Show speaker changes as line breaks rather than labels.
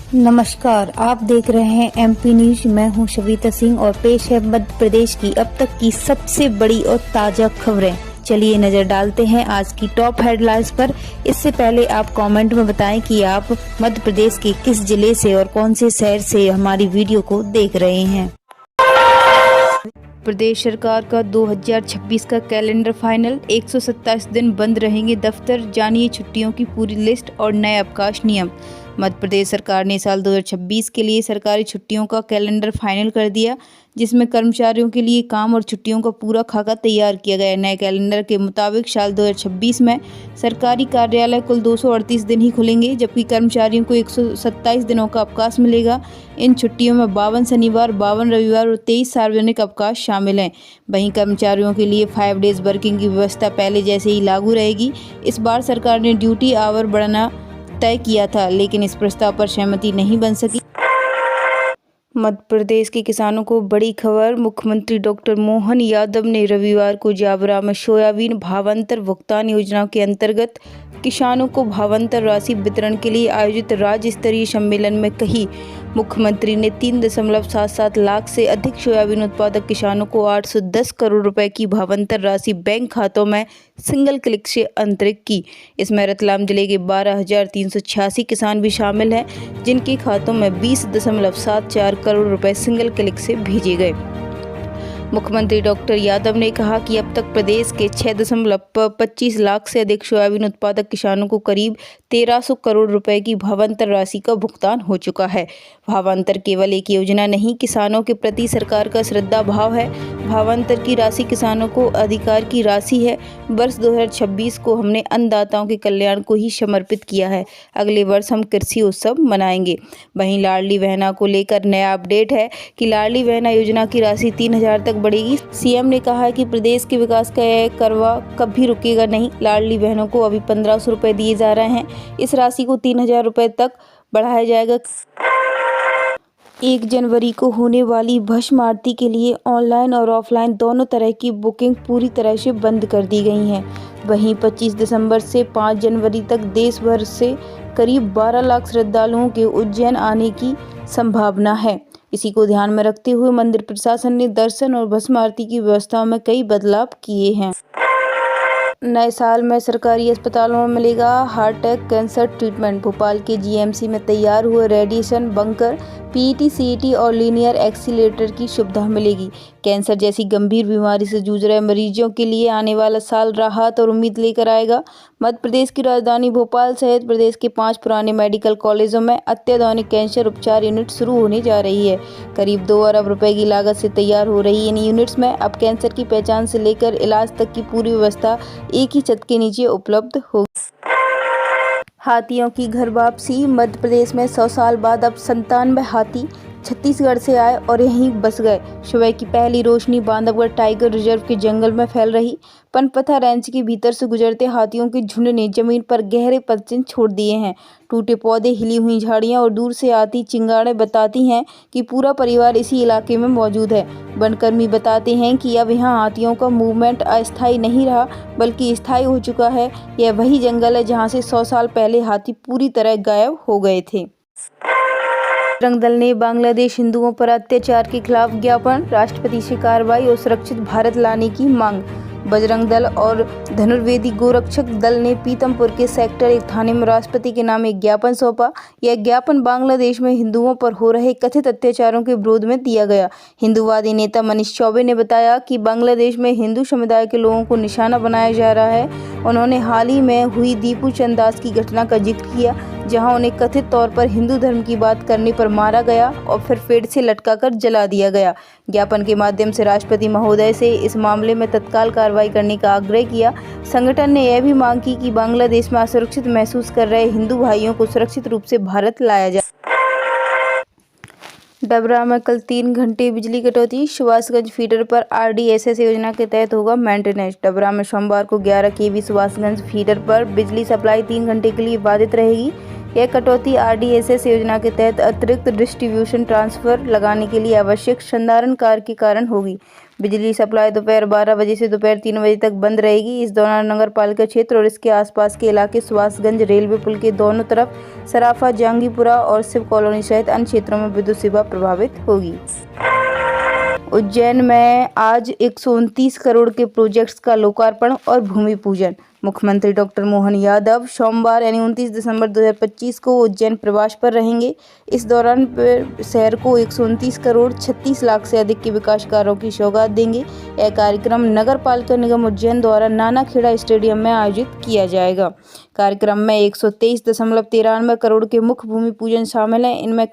नमस्कार, आप देख रहे हैं एमपी न्यूज। मैं हूं शविता सिंह और पेश है मध्य प्रदेश की अब तक की सबसे बड़ी और ताजा खबरें। चलिए नजर डालते हैं आज की टॉप हेडलाइंस पर। इससे पहले आप कमेंट में बताएं कि आप मध्य प्रदेश के किस जिले से और कौन से शहर से हमारी वीडियो को देख रहे हैं। प्रदेश सरकार का 2026 का कैलेंडर फाइनल। 127 दिन बंद रहेंगे दफ्तर, जानिए छुट्टियों की पूरी लिस्ट और नए अवकाश नियम। मध्य प्रदेश सरकार ने साल 2026 के लिए सरकारी छुट्टियों का कैलेंडर फाइनल कर दिया, जिसमें कर्मचारियों के लिए काम और छुट्टियों का पूरा खाका तैयार किया गया है। नए कैलेंडर के मुताबिक साल 2026 में सरकारी कार्यालय कुल 238 दिन ही खुलेंगे, जबकि कर्मचारियों को 127 दिनों का अवकाश मिलेगा। इन छुट्टियों में 52 शनिवार, 52 रविवार और 23 सार्वजनिक अवकाश शामिल हैं। वहीं कर्मचारियों के लिए 5 डेज वर्किंग की व्यवस्था पहले जैसे ही लागू रहेगी। इस बार सरकार ने ड्यूटी आवर बढ़ाना तय किया था, लेकिन इस प्रस्ताव पर सहमति नहीं बन सकी। मध्य प्रदेश के किसानों को बड़ी खबर। मुख्यमंत्री डॉक्टर मोहन यादव ने रविवार को जावरा में सोयाबीन भावांतर भुगतान योजना के अंतर्गत किसानों को भावांतर राशि वितरण के लिए आयोजित राज्य स्तरीय सम्मेलन में कही। मुख्यमंत्री ने 3.77 लाख से अधिक सोयाबीन उत्पादक किसानों को 810 करोड़ रुपए की भावांतर राशि बैंक खातों में सिंगल क्लिक से अंतरित की। इसमें रतलाम जिले के 12,386 किसान भी शामिल हैं, जिनके खातों में 20.74 करोड़ रुपए सिंगल क्लिक से भेजे गए। मुख्यमंत्री डॉक्टर यादव ने कहा कि अब तक प्रदेश के 6.25 लाख से अधिक सोयाबीन उत्पादक किसानों को करीब 1300 करोड़ रुपए की भावांतर राशि का भुगतान हो चुका है। भावांतर केवल एक योजना नहीं, किसानों के प्रति सरकार का श्रद्धा भाव है। भावांतर की राशि किसानों को अधिकार की राशि है। वर्ष 2026 को हमने अन्नदाताओं के कल्याण को ही समर्पित किया है। अगले वर्ष हम कृषि उत्सव मनाएंगे। वहीं लाडली बहना को लेकर नया अपडेट है कि लाडली बहना योजना की राशि 3,000 तक बढ़ेगी। सीएम ने कहा है कि प्रदेश के विकास का यह करवा कभी रुकेगा नहीं। लाडली बहनों को अभी 1,500 रुपए दिए जा रहे हैं, इस राशि को 3,000 रुपए तक बढ़ाया जाएगा। 1 जनवरी को होने वाली भस्म आरती के लिए ऑनलाइन और ऑफलाइन दोनों तरह की बुकिंग पूरी तरह से बंद कर दी गई है। वहीं 25 दिसंबर से 5 जनवरी तक देश भर से करीब 12 लाख श्रद्धालुओं के उज्जैन आने की संभावना है। इसी को ध्यान में रखते हुए मंदिर प्रशासन ने दर्शन और भस्म आरती की व्यवस्था में कई बदलाव किए हैं। नए साल में सरकारी अस्पतालों में मिलेगा heart attack cancer treatment. Bhopal के जीएमसी में तैयार हुए रेडिएशन बंकर, पीईटी, सीईटी और लीनियर एक्सीलेटर की सुविधा मिलेगी। कैंसर जैसी गंभीर बीमारी से जूझ रहे मरीजों के लिए आने वाला साल राहत और उम्मीद लेकर आएगा। मध्य प्रदेश की राजधानी भोपाल सहित प्रदेश के 5 पुराने मेडिकल कॉलेजों में अत्याधुनिक कैंसर उपचार यूनिट शुरू होने जा रही है। करीब 2 अरब रुपए की लागत से तैयार हो रही इन यूनिट्स में अब कैंसर की पहचान से लेकर इलाज तक की पूरी व्यवस्था एक ही छत के नीचे उपलब्ध होगी। हाथियों की घर वापसी। मध्य प्रदेश में 100 साल बाद अब 97 हाथी छत्तीसगढ़ से आए और यहीं बस गए। सुबह की पहली रोशनी बांधवगढ़ टाइगर रिजर्व के जंगल में फैल रही। पनपथा रेंज के भीतर से गुजरते हाथियों के झुंड ने जमीन पर गहरे पदचिन्ह छोड़ दिए हैं। टूटे पौधे, हिली हुई झाड़ियां और दूर से आती चिंगाड़े बताती हैं कि पूरा परिवार इसी इलाके में मौजूद है। वनकर्मी बताते हैं कि अब यहाँ हाथियों का मूवमेंट अस्थायी नहीं रहा, बल्कि स्थायी हो चुका है। यह वही जंगल है जहाँ से 100 साल पहले हाथी पूरी तरह गायब हो गए थे। बजरंग दल ने बांग्लादेश हिंदुओं पर अत्याचार के खिलाफ ज्ञापन। राष्ट्रपति से कार्रवाई और सुरक्षित भारत लाने की मांग। बजरंग दल और धनुर्वेदी गोरक्षक दल ने पीतमपुर के सेक्टर 1 थाने में राष्ट्रपति के नाम एक ज्ञापन सौंपा। यह ज्ञापन बांग्लादेश में हिंदुओं पर हो रहे कथित अत्याचारों के विरोध में दिया गया। हिंदूवादी नेता मनीष चौबे ने बताया कि बांग्लादेश में हिंदू समुदाय के लोगों को निशाना बनाया जा रहा है। उन्होंने हाल ही में हुई दीपू चंद दास की घटना का जिक्र किया, जहां उन्हें कथित तौर पर हिंदू धर्म की बात करने पर मारा गया और फिर पेड़ से लटकाकर जला दिया गया। ज्ञापन के माध्यम से राष्ट्रपति महोदय से इस मामले में तत्काल कार्रवाई करने का आग्रह किया। संगठन ने यह भी मांग की कि बांग्लादेश में असुरक्षित महसूस कर रहे हिंदू भाइयों को सुरक्षित रूप से भारत लाया जाए। डबरा में कल 3 घंटे बिजली कटौती। सुभाषगंज फीडर पर आरडीएसएस योजना के तहत होगा मेंटेनेंस। डबरा में सोमवार को 11 केवी सुभाषगंज फीडर पर बिजली सप्लाई 3 घंटे के लिए बाधित रहेगी। यह कटौती आरडीएसएस योजना के तहत अतिरिक्त डिस्ट्रीब्यूशन ट्रांसफर लगाने के लिए आवश्यक संधारण कार्य के कारण होगी। बिजली सप्लाई दोपहर 12 बजे से दोपहर 3 बजे तक बंद रहेगी। इस दौरान नगर पालिका क्षेत्र और इसके आसपास के इलाके सुभाषगंज रेलवे पुल के दोनों तरफ सराफा, जहांगीरपुरा और शिव कॉलोनी सहित अन्य क्षेत्रों में विद्युत सेवा प्रभावित होगी। उज्जैन में आज 129 करोड़ के प्रोजेक्ट्स का लोकार्पण और भूमि पूजन। मुख्यमंत्री डॉक्टर मोहन यादव सोमवार यानी 29 दिसंबर 2025 को उज्जैन प्रवास पर रहेंगे। इस दौरान शहर को 129 करोड़ 36 लाख से अधिक के विकास कार्यों की सौगात देंगे। यह कार्यक्रम नगर पालिका निगम उज्जैन द्वारा नानाखेड़ा स्टेडियम में आयोजित किया जाएगा। कार्यक्रम में 123.93 करोड़ के मुख्य भूमि पूजन शामिल है। इनमें